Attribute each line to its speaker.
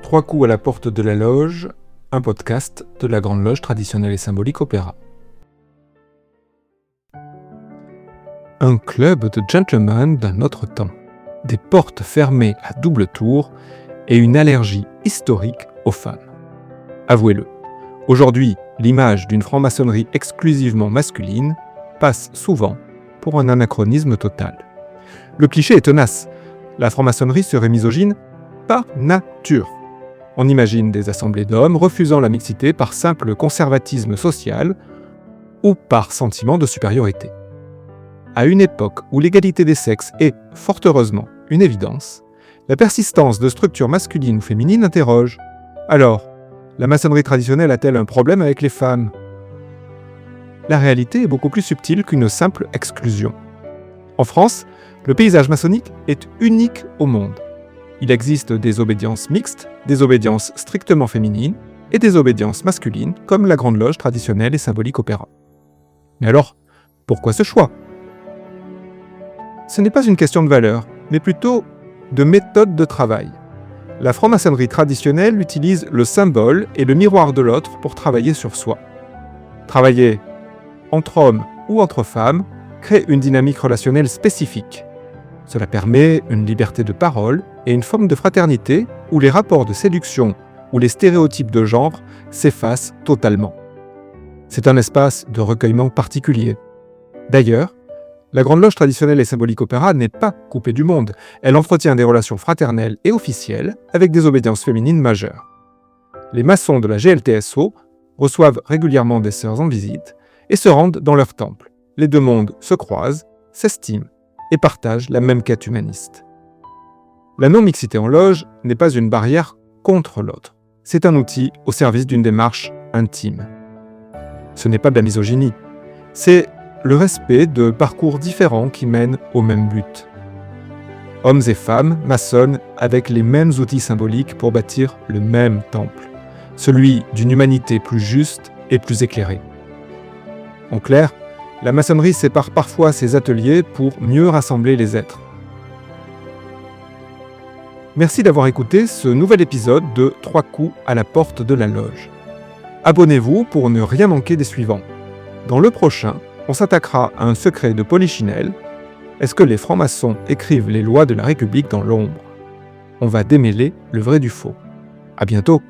Speaker 1: Trois coups à la porte de la loge, un podcast de la Grande Loge traditionnelle et symbolique Opéra. Un club de gentlemen d'un autre temps, des portes fermées à double tour et une allergie historique aux femmes. Avouez-le, aujourd'hui, l'image d'une franc-maçonnerie exclusivement masculine passe souvent pour un anachronisme total. Le cliché est tenace, la franc-maçonnerie serait misogyne par nature. On imagine des assemblées d'hommes refusant la mixité par simple conservatisme social ou par sentiment de supériorité. À une époque où l'égalité des sexes est, fort heureusement, une évidence, la persistance de structures masculines ou féminines interroge. Alors, la maçonnerie traditionnelle a-t-elle un problème avec les femmes ? La réalité est beaucoup plus subtile qu'une simple exclusion. En France, le paysage maçonnique est unique au monde. Il existe des obédiences mixtes, des obédiences strictement féminines et des obédiences masculines comme la Grande Loge traditionnelle et symbolique Opéra. Mais alors, pourquoi ce choix ? Ce n'est pas une question de valeur, mais plutôt de méthode de travail. La franc-maçonnerie traditionnelle utilise le symbole et le miroir de l'autre pour travailler sur soi. Travailler entre hommes ou entre femmes crée une dynamique relationnelle spécifique. Cela permet une liberté de parole et une forme de fraternité où les rapports de séduction ou les stéréotypes de genre s'effacent totalement. C'est un espace de recueillement particulier. D'ailleurs, la Grande Loge traditionnelle et symbolique Opéra n'est pas coupée du monde. Elle entretient des relations fraternelles et officielles avec des obédiences féminines majeures. Les maçons de la GLTSO reçoivent régulièrement des sœurs en visite et se rendent dans leur temple. Les deux mondes se croisent, s'estiment et partagent la même quête humaniste. La non-mixité en loge n'est pas une barrière contre l'autre. C'est un outil au service d'une démarche intime. Ce n'est pas de la misogynie. C'est le respect de parcours différents qui mènent au même but. Hommes et femmes maçonnent avec les mêmes outils symboliques pour bâtir le même temple, celui d'une humanité plus juste et plus éclairée. En clair, la maçonnerie sépare parfois ses ateliers pour mieux rassembler les êtres. Merci d'avoir écouté ce nouvel épisode de 3 coups à la porte de la loge. Abonnez-vous pour ne rien manquer des suivants. Dans le prochain, on s'attaquera à un secret de Polichinelle. Est-ce que les francs-maçons écrivent les lois de la République dans l'ombre ? On va démêler le vrai du faux. À bientôt.